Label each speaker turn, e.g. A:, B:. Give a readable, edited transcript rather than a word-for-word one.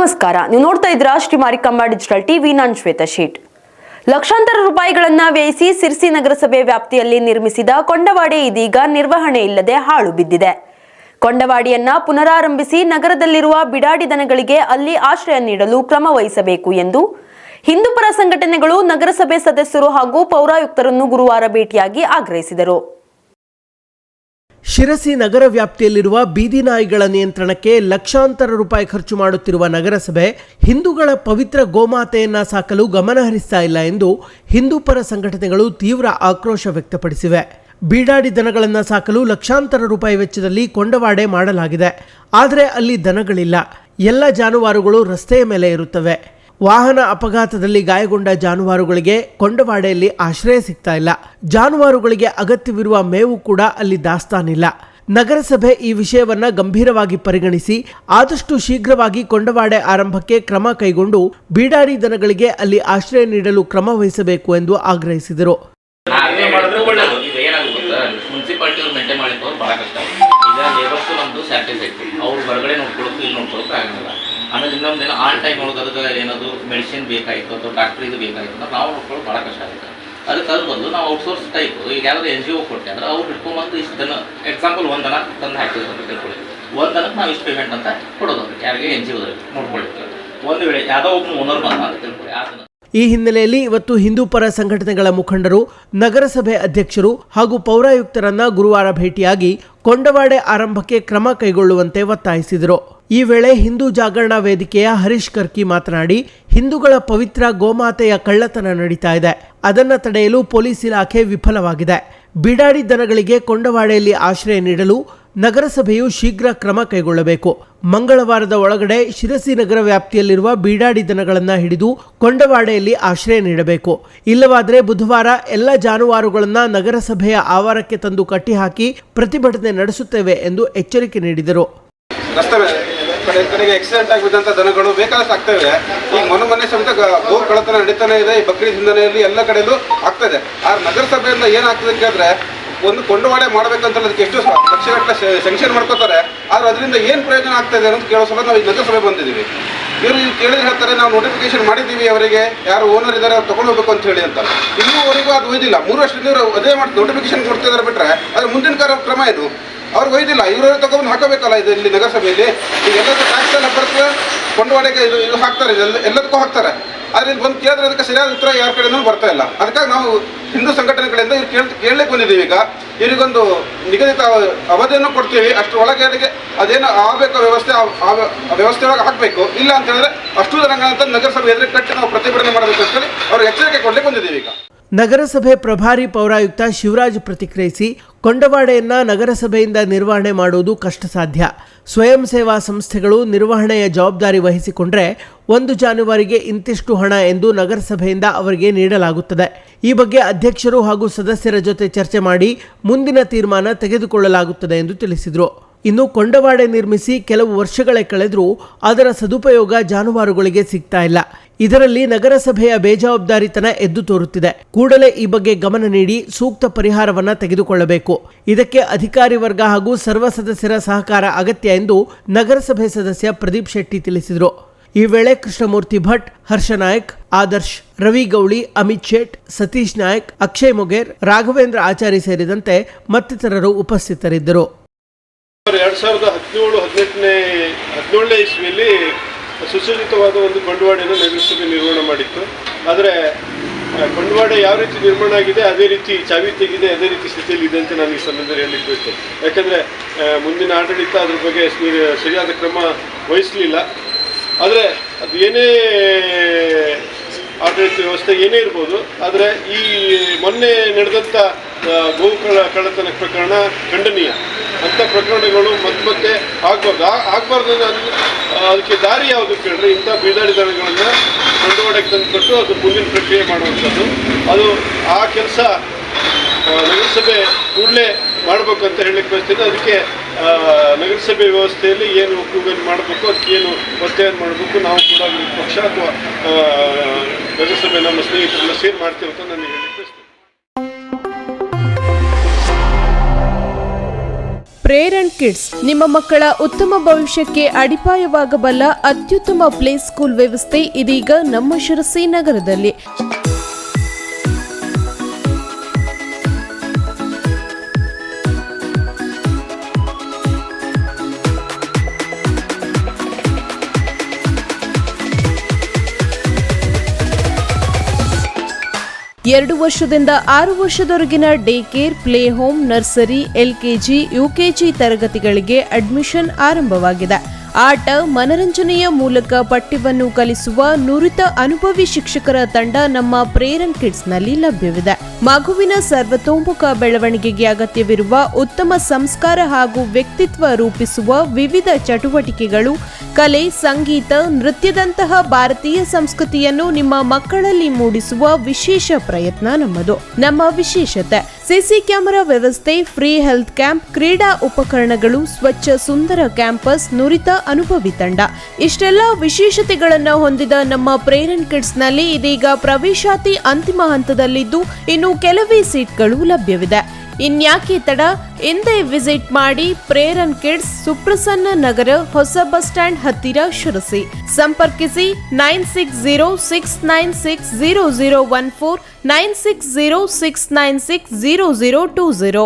A: ನಮಸ್ಕಾರ, ನೀವು ನೋಡ್ತಾ ಇದ್ದೀರಾ ಶ್ರೀ ಮಾರಿಕಾಂಬಾ ಡಿಜಿಟಲ್ ಟಿವಿ. ನಾನು ಶ್ವೇತಾ ಶೇಟ್. ಲಕ್ಷಾಂತರ ರೂಪಾಯಿಗಳನ್ನ ವ್ಯಯಿಸಿ ಸಿರ್ಸಿ ನಗರಸಭೆ ವ್ಯಾಪ್ತಿಯಲ್ಲಿ ನಿರ್ಮಿಸಿದ ಕೊಂಡವಾಡಿ ಇದೀಗ ನಿರ್ವಹಣೆ ಇಲ್ಲದೆ ಹಾಳು ಬಿದ್ದಿದೆ. ಕೊಂಡವಾಡಿಯನ್ನ ಪುನರಾರಂಭಿಸಿ ನಗರದಲ್ಲಿರುವ ಬಿಡಾಡಿ ದನಗಳಿಗೆ ಅಲ್ಲಿ ಆಶ್ರಯ ನೀಡಲು ಕ್ರಮ ವಹಿಸಬೇಕು ಎಂದು ಹಿಂದೂಪರ ಸಂಘಟನೆಗಳು ನಗರಸಭೆ ಸದಸ್ಯರು ಹಾಗೂ ಪೌರಾಯುಕ್ತರನ್ನು ಗುರುವಾರ ಭೇಟಿಯಾಗಿ ಆಗ್ರಹಿಸಿದರು.
B: ಶಿರಸಿ ನಗರ ವ್ಯಾಪ್ತಿಯಲ್ಲಿರುವ ಬೀದಿ ನಾಯಿಗಳ ನಿಯಂತ್ರಣಕ್ಕೆ ಲಕ್ಷಾಂತರ ರೂಪಾಯಿ ಖರ್ಚು ಮಾಡುತ್ತಿರುವ ನಗರಸಭೆ ಹಿಂದೂಗಳ ಪವಿತ್ರ ಗೋಮಾತೆಯನ್ನ ಸಾಕಲು ಗಮನ ಹರಿಸ್ತಾ ಇಲ್ಲ ಎಂದು ಹಿಂದೂಪರ ಸಂಘಟನೆಗಳು ತೀವ್ರ ಆಕ್ರೋಶ ವ್ಯಕ್ತಪಡಿಸಿವೆ. ಬೀಡಾಡಿ ದನಗಳನ್ನು ಸಾಕಲು ಲಕ್ಷಾಂತರ ರೂಪಾಯಿ ವೆಚ್ಚದಲ್ಲಿ ಕೊಂಡವಾಡೆ ಮಾಡಲಾಗಿದೆ. ಆದರೆ ಅಲ್ಲಿ ದನಗಳಿಲ್ಲ. ಎಲ್ಲ ಜಾನುವಾರುಗಳು ರಸ್ತೆಯ ಮೇಲೆ ಇರುತ್ತವೆ. ವಾಹನ ಅಪಘಾತದಲ್ಲಿ ಗಾಯಗೊಂಡ ಜಾನುವಾರುಗಳಿಗೆ ಕೊಂಡವಾಡೆಯಲ್ಲಿ ಆಶ್ರಯ ಸಿಗ್ತಾ ಇಲ್ಲ. ಜಾನುವಾರುಗಳಿಗೆ ಅಗತ್ಯವಿರುವ ಮೇವು ಕೂಡ ಅಲ್ಲಿ ದಾಸ್ತಾನಿಲ್ಲ. ನಗರಸಭೆ ಈ ವಿಷಯವನ್ನ ಗಂಭೀರವಾಗಿ ಪರಿಗಣಿಸಿ ಆದಷ್ಟು ಶೀಘ್ರವಾಗಿ ಕೊಂಡವಾಡೆ ಆರಂಭಕ್ಕೆ ಕ್ರಮ ಕೈಗೊಂಡು ಬೀಡಾಡಿ ದನಗಳಿಗೆ ಅಲ್ಲಿ ಆಶ್ರಯ ನೀಡಲು ಕ್ರಮ ವಹಿಸಬೇಕು ಎಂದು ಆಗ್ರಹಿಸಿದರು.
C: ಮುನ್ಸಿಪಾಲಿಟಿ ಮೇಂಟೈನ್ ಮಾಡಿದ್ದು ಭಾಳ ಕಷ್ಟ. ಈಗ ಲೇಬರ್ಸು ನಮ್ಮದು ಸ್ಯಾಲ್ರಿ ಬೇಕು, ಅವ್ರು ಹೊರಗಡೆ ನೋಡ್ಕೊಳ್ಳೋದು ಇಲ್ಲಿ ನೋಡ್ಕೊಳ್ಳೋಕೆ ಆಗಲ್ಲ. ಆಮೇಲೆ ಇನ್ನೊಂದೇನು ಆಲ್ ಟೈಮ್ ಒಳಗೆ ಅದಕ್ಕೆ ಏನಾದರೂ ಮೆಡಿಸಿನ್ ಬೇಕಾಯಿತು ಅಥವಾ ಡಾಕ್ಟ್ರ್ ಇದು ಬೇಕಾಯಿತು ಅಂದ್ರೆ ನಾವು ನೋಡ್ಕೊಳ್ಳೋದು ಭಾಳ ಕಷ್ಟ ಆಗುತ್ತೆ. ಅದಕ್ಕೆ ಅದು ಬಂದು ನಾವು ಔಟ್ಸೋರ್ಸ್ ಟೈಪ್ ಈಗ ಯಾವ್ದಾದ್ರು NGO ಕೊಟ್ಟೆ ಅಂದ್ರೆ ಅವ್ರು ಹಿಡ್ಕೊಂಬಂದು ಇಷ್ಟು ದನ, ಎಕ್ಸಾಂಪಲ್ ಒಂದು ದನ ತಂದು ಹಾಕಿದ್ರು ಅಂತ ತಿಳ್ಕೊಳ್ಳಿ, ಒಂದು ದನಕ್ಕೆ ನಾವು ಇಷ್ಟು ಪೇಮೆಂಟ್ ಅಂತ ಕೊಡೋದು ಯಾರಿಗೆ NGO ನೋಡ್ಕೊಳ್ಳಿಕ್ಕೆ. ಒಂದು ವೇಳೆ ಯಾವುದೋ ಒಬ್ಬನು ಓನರ್ ಬಂದ ಅಂತ ತಿಳ್ಕೊಳ್ಳಿ, ಆ ದನ.
B: ಈ ಹಿನ್ನೆಲೆಯಲ್ಲಿ ಇವತ್ತು ಹಿಂದೂಪರ ಸಂಘಟನೆಗಳ ಮುಖಂಡರು ನಗರಸಭೆ ಅಧ್ಯಕ್ಷರು ಹಾಗೂ ಪೌರಾಯುಕ್ತರನ್ನ ಗುರುವಾರ ಭೇಟಿಯಾಗಿ ಕೊಂಡವಾಡೆ ಆರಂಭಕ್ಕೆ ಕ್ರಮ ಕೈಗೊಳ್ಳುವಂತೆ ಒತ್ತಾಯಿಸಿದರು. ಈ ವೇಳೆ ಹಿಂದೂ ಜಾಗರಣಾ ವೇದಿಕೆಯ ಹರೀಶ್ ಕರ್ಕಿ ಮಾತನಾಡಿ, ಹಿಂದೂಗಳ ಪವಿತ್ರ ಗೋಮಾತೆಯ ಕಳ್ಳತನ ನಡೀತಾ ಇದೆ. ಅದನ್ನ ತಡೆಯಲು ಪೊಲೀಸ್ ಇಲಾಖೆ ವಿಫಲವಾಗಿದೆ. ಬಿಡಾಡಿ ದನಗಳಿಗೆ ಕೊಂಡವಾಡೆಯಲ್ಲಿ ಆಶ್ರಯ ನೀಡಲು ನಗರಸಭೆಯು ಶೀಘ್ರ ಕ್ರಮ ಕೈಗೊಳ್ಳಬೇಕು. ಮಂಗಳವಾರದ ಒಳಗಡೆ ಶಿರಸಿ ನಗರ ವ್ಯಾಪ್ತಿಯಲ್ಲಿರುವ ಬೀಡಾಡಿ ದನಗಳನ್ನು ಹಿಡಿದು ಕೊಂಡವಾಡೆಯಲ್ಲಿ ಆಶ್ರಯ ನೀಡಬೇಕು. ಇಲ್ಲವಾದರೆ ಬುಧವಾರ ಎಲ್ಲ ಜಾನುವಾರುಗಳನ್ನು ನಗರಸಭೆಯ ಆವರಣಕ್ಕೆ ತಂದು ಕಟ್ಟಿಹಾಕಿ ಪ್ರತಿಭಟನೆ ನಡೆಸುತ್ತೇವೆ ಎಂದು ಎಚ್ಚರಿಕೆ ನೀಡಿದರು.
D: ಕಡೆಗೆ ಆಕ್ಸಿಡೆಂಟ್ ಆಗಿದ್ದಂಥ ದನಗಳು ಬೇಕಾದಷ್ಟು ಆಗ್ತವೆ. ಈಗ ಮೊನ್ನೆ ಸಮೇತ ಗೋ ಕಳ್ಳತನ ನಡೀತಾನೆ ಇದೆ. ಈ ಬಕ್ರೀದ್ ಹಿನ್ನೆಲೆಯಲ್ಲಿ ಎಲ್ಲ ಕಡೆಯಲ್ಲೂ ಆಗ್ತದೆ. ಆ ನಗರಸಭೆಯಿಂದ ಏನಾಗ್ತದೆ ಕೇಳಿದ್ರೆ, ಒಂದು ಕೊಂಡವಾಡೆ ಮಾಡಬೇಕಂತ ಅದಕ್ಕೆ ಎಷ್ಟು ಲಕ್ಷಗಟ್ಟಲೆ ಸ್ಯಾಂಕ್ಷನ್ ಮಾಡ್ಕೋತಾರೆ. ಆದರೆ ಅದರಿಂದ ಏನು ಪ್ರಯೋಜನ ಆಗ್ತದೆ ಅಂತ ಕೇಳೋ ಸಲ ನಾವು ಈ ನಗರಸಭೆ ಬಂದಿದ್ದೀವಿ. ಇವರು ಕೇಳಿದ್ರೆ ಹೇಳ್ತಾರೆ, ನಾವು ನೋಟಿಫಿಕೇಶನ್ ಮಾಡಿದ್ದೀವಿ ಅವರಿಗೆ, ಯಾರು ಓನರ್ ಇದ್ದಾರೆ ಅವ್ರು ತೊಗೊಂಡು ಹೋಗ್ಬೇಕು ಅಂತ ಹೇಳಿ ಅಂತ. ಇನ್ನೂವರೆಗೂ ಅದು ಒಯ್ದಿಲ್ಲ. 3 ವರ್ಷದಿಂದ ಇವರು ಅದೇ ಮಾಡಿ ನೋಟಿಫಿಕೇಶನ್ ಕೊಡ್ತಿದ್ದಾರೆ ಬಿಟ್ಟರೆ ಅದ್ರ ಮುಂದಿನ ಕ್ರಮ ಏನು ಅವ್ರಿಗೆ ಒಯ್ದಿಲ್ಲ. ಇವರು ತಗೊಂಡು ಹಾಕಬೇಕಲ್ಲ ಇದು ಇಲ್ಲಿ ನಗರಸಭೆಯಲ್ಲಿ. ಈಗ ಎಲ್ಲದಕ್ಕೂ ಟ್ಯಾಕ್ಸ್ ಎಲ್ಲ ಬರ್ತದೆ, ಕೊಂಡವಾಡೆಗೆ ಇದು ಹಾಕ್ತಾರೆ, ಎಲ್ಲದಕ್ಕೂ ಹಾಕ್ತಾರೆ. ಆದರೆ ಇಲ್ಲಿ ಬಂದು ಕೇಳಿದ್ರೆ ಅದಕ್ಕೆ ಸರಿಯಾದ ಉತ್ತರ ಯಾರ ಕಡೆಯೂ ಬರ್ತಾ ಇಲ್ಲ. ಅದಕ್ಕಾಗಿ ನಾವು ಹಿಂದೂ ಸಂಘಟನೆಗಳಿಂದ ಇವ್ರು ಕೇಳಲಿಕ್ಕೆ ಬಂದಿದ್ದೀವಿ. ಈಗ ಇವರಿಗೊಂದು ನಿಗದಿತ ಅವಧಿಯನ್ನು ಕೊಡ್ತೀವಿ, ಅಷ್ಟರೊಳಗೆ ಅದೇನು ಆಗಬೇಕು ವ್ಯವಸ್ಥೆ, ಆ ವ್ಯವಸ್ಥೆ ಒಳಗೆ ಹಾಕಬೇಕು. ಇಲ್ಲ ಅಂತ ಹೇಳಿದ್ರೆ ಅಷ್ಟು ಜನಗಳಂತ ನಗರಸಭೆ ಎದುರು ಕಟ್ಟಿ ನಾವು ಪ್ರತಿಭಟನೆ ಮಾಡಬೇಕು ಅಂತ ಹೇಳಿ ಅವ್ರಿಗೆ ಎಚ್ಚರಿಕೆ ಕೊಡ್ಲಿಕ್ಕೆ ಬಂದಿದ್ದೀವಿ. ಈಗ
B: ನಗರಸಭೆ ಪ್ರಭಾರಿ ಪೌರಾಯುಕ್ತ ಶಿವರಾಜ್ ಪ್ರತಿಕ್ರಿಯಿಸಿ, ಕೊಂಡವಾಡೆಯನ್ನ ನಗರಸಭೆಯಿಂದ ನಿರ್ವಹಣೆ ಮಾಡುವುದು ಕಷ್ಟ ಸಾಧ್ಯ. ಸ್ವಯಂ ಸೇವಾ ಸಂಸ್ಥೆಗಳು ನಿರ್ವಹಣೆಯ ಜವಾಬ್ದಾರಿ ವಹಿಸಿಕೊಂಡ್ರೆ ಒಂದು ಜಾನುವಾರಿಗೆ ಇಂತಿಷ್ಟು ಹಣ ಎಂದು ನಗರಸಭೆಯಿಂದ ಅವರಿಗೆ ನೀಡಲಾಗುತ್ತದೆ. ಈ ಬಗ್ಗೆ ಅಧ್ಯಕ್ಷರು ಹಾಗೂ ಸದಸ್ಯರ ಜೊತೆ ಚರ್ಚೆ ಮಾಡಿ ಮುಂದಿನ ತೀರ್ಮಾನ ತೆಗೆದುಕೊಳ್ಳಲಾಗುತ್ತದೆ ಎಂದು ತಿಳಿಸಿದರು. ಇನ್ನು ಕೊಂಡವಾಡೆ ನಿರ್ಮಿಸಿ ಕೆಲವು ವರ್ಷಗಳೇ ಕಳೆದರೂ ಅದರ ಸದುಪಯೋಗ ಜಾನುವಾರುಗಳಿಗೆ ಸಿಗ್ತಾ ಇಲ್ಲ. ಇದರಲ್ಲಿ ನಗರಸಭೆಯ ಬೇಜವಾಬ್ದಾರಿತನ ಎದ್ದು ತೋರುತ್ತಿದೆ. ಕೂಡಲೇ ಈ ಬಗ್ಗೆ ಗಮನ ನೀಡಿ ಸೂಕ್ತ ಪರಿಹಾರವನ್ನ ತೆಗೆದುಕೊಳ್ಳಬೇಕು. ಇದಕ್ಕೆ ಅಧಿಕಾರಿ ವರ್ಗ ಹಾಗೂ ಸರ್ವ ಸದಸ್ಯರ ಸಹಕಾರ ಅಗತ್ಯ ಎಂದು ನಗರಸಭೆ ಸದಸ್ಯ ಪ್ರದೀಪ್ ಶೆಟ್ಟಿ ತಿಳಿಸಿದರು. ಈ ವೇಳೆ ಕೃಷ್ಣಮೂರ್ತಿ ಭಟ್, ಹರ್ಷ ನಾಯಕ್, ಆದರ್ಶ್, ರವಿ ಗೌಳಿ, ಅಮಿತ್ ಶೇಟ್, ಸತೀಶ್ ನಾಯಕ್, ಅಕ್ಷಯ್ ಮೊಗೇರ್, ರಾಘವೇಂದ್ರ ಆಚಾರಿ ಸೇರಿದಂತೆ ಮತ್ತಿತರರು ಉಪಸ್ಥಿತರಿದ್ದರು.
E: 2017-18 ಇಸ್ವಿಯಲ್ಲಿ ಸುಸಜ್ಜಿತವಾದ ಒಂದು ಕೊಂಡವಾಡೆಯನ್ನು ನಗರಸಭೆ ನಿರ್ಮಾಣ ಮಾಡಿತ್ತು. ಆದರೆ ಕೊಂಡವಾಡೆ ಯಾವ ರೀತಿ ನಿರ್ಮಾಣ ಆಗಿದೆ ಅದೇ ರೀತಿ ಚಾವಿ ತೆಗಿದೆ, ಅದೇ ರೀತಿ ಸ್ಥಿತಿಯಲ್ಲಿ ಇದೆ ಅಂತ ನಾನು ಈ ಸಂದರ್ಭದಲ್ಲಿ ಹೇಳಲಿಕ್ಕೆ ಬಯಸ್ತೇನೆ. ಯಾಕೆಂದರೆ ಮುಂದಿನ ಆಡಳಿತ ಅದ್ರ ಬಗ್ಗೆ ಸರಿಯಾದ ಕ್ರಮ ವಹಿಸಲಿಲ್ಲ. ಆದರೆ ಅದು ಏನೇ ಆಡಳಿತ ವ್ಯವಸ್ಥೆ ಏನೇ ಇರ್ಬೋದು, ಆದರೆ ಈ ಮೊನ್ನೆ ನಡೆದಂಥ ಕಳ್ಳತನ ಪ್ರಕರಣ ಖಂಡನೀಯ. ಅಂಥ ಪ್ರಕರಣಗಳು ಮತ್ತೆ ಆಗಬಾರ್ದು. ಅದಕ್ಕೆ ದಾರಿ ಯಾವುದು ಕೇಳಿದ್ರೆ, ಇಂಥ ಬೀದಾಡಿ ದನಗಳನ್ನು ಕೊಂಡವಾಡೆಗೆ ತಂದುಕೊಟ್ಟು ಅದು ಮುಂದಿನ ಪ್ರಕ್ರಿಯೆ ಮಾಡುವಂಥದ್ದು. ಅದು ಆ ಕೆಲಸ ನಗರಸಭೆ ಕೂಡಲೇ ಮಾಡಬೇಕಂತ ಹೇಳಲಿಕ್ಕೆ ಬಯಸ್ತೀನಿ. ಅದಕ್ಕೆ ನಗರಸಭೆ ವ್ಯವಸ್ಥೆಯಲ್ಲಿ ಏನು ಒಕ್ಕೂಟನ್ನು ಮಾಡಬೇಕು, ಅದಕ್ಕೆ ಏನು ಒತ್ತಾಯ ಮಾಡಬೇಕು, ನಾವು ಕೂಡ ಪಕ್ಷ ಅಥವಾ ನಗರಸಭೆ ನಮ್ಮ ಸ್ನೇಹಿತರೆಲ್ಲ ಸೇರಿ ಮಾಡ್ತೇವೆ ಅಂತ ನನಗೆ ಹೇಳಲಿಕ್ಕೆ ಬಯಸ್ತೀನಿ.
F: ಪ್ರೇರಣ್ ಕಿಡ್ಸ್ ನಿಮ್ಮ ಮಕ್ಕಳ ಉತ್ತಮ ಭವಿಷ್ಯಕ್ಕೆ ಅಡಿಪಾಯವಾಗಬಲ್ಲ ಅತ್ಯುತ್ತಮ ಪ್ಲೇ ಸ್ಕೂಲ್ ವ್ಯವಸ್ಥೆ ಇದೀಗ ನಮ್ಮ ಶಿರಸಿ ನಗರದಲ್ಲಿ. ಎರಡು ವರ್ಷದಿಂದ 6 ವರ್ಷದವರೆಗಿನ day care, play home, nursery, LKG, UKG ತರಗತಿಗಳಿಗೆ ಅಡ್ಮಿಷನ್ ಆರಂಭವಾಗಿದೆ. ಆಟ, ಮನರಂಜನೆಯ ಮೂಲಕ ಪಠ್ಯವನ್ನು ಕಲಿಸುವ ನುರಿತ ಅನುಭವಿ ಶಿಕ್ಷಕರ ತಂಡ ನಮ್ಮ ಪ್ರೇರಣ್ ಕಿಡ್ಸ್ನಲ್ಲಿ ಲಭ್ಯವಿದೆ. ಮಗುವಿನ ಸರ್ವತೋಮುಖ ಬೆಳವಣಿಗೆಗೆ ಅಗತ್ಯವಿರುವ ಉತ್ತಮ ಸಂಸ್ಕಾರ ಹಾಗೂ ವ್ಯಕ್ತಿತ್ವ ರೂಪಿಸುವ ವಿವಿಧ ಚಟುವಟಿಕೆಗಳು, ಕಲೆ, ಸಂಗೀತ, ನೃತ್ಯದಂತಹ ಭಾರತೀಯ ಸಂಸ್ಕೃತಿಯನ್ನು ನಿಮ್ಮ ಮಕ್ಕಳಲ್ಲಿ ಮೂಡಿಸುವ ವಿಶೇಷ ಪ್ರಯತ್ನ ನಮ್ಮದು. ನಮ್ಮ ವಿಶೇಷತೆ: ಸಿಸಿ ಕ್ಯಾಮೆರಾ ವ್ಯವಸ್ಥೆ, ಫ್ರೀ ಹೆಲ್ತ್ ಕ್ಯಾಂಪ್, ಕ್ರೀಡಾ ಉಪಕರಣಗಳು, ಸ್ವಚ್ಛ ಸುಂದರ ಕ್ಯಾಂಪಸ್, ನುರಿತ ಅನುಭವಿ ತಂಡ. ಇಷ್ಟೆಲ್ಲ ವಿಶೇಷತೆಗಳನ್ನು ಹೊಂದಿದ ನಮ್ಮ ಪ್ರೇರಣ್ ಕಿಡ್ಸ್ನಲ್ಲಿ ಇದೀಗ ಪ್ರವೇಶಾತಿ ಅಂತಿಮ ಹಂತದಲ್ಲಿದ್ದು ಇನ್ನು ಕೆಲವೇ ಸೀಟ್ಗಳು ಲಭ್ಯವಿದೆ. ಇನ್ಯಾಕೆ ತಡ, ಎಂದೇ ವಿಸಿಟ್ ಮಾಡಿ ಪ್ರೇರಣ್ ಕಿಡ್ಸ್, ಸುಪ್ರಸನ್ನ ನಗರ, ಹೊಸ ಬಸ್ ಸ್ಟ್ಯಾಂಡ್ ಹತ್ತಿರ, ಶಿರಸಿ. ಸಂಪರ್ಕಿಸಿ 9606960014, 9606960020.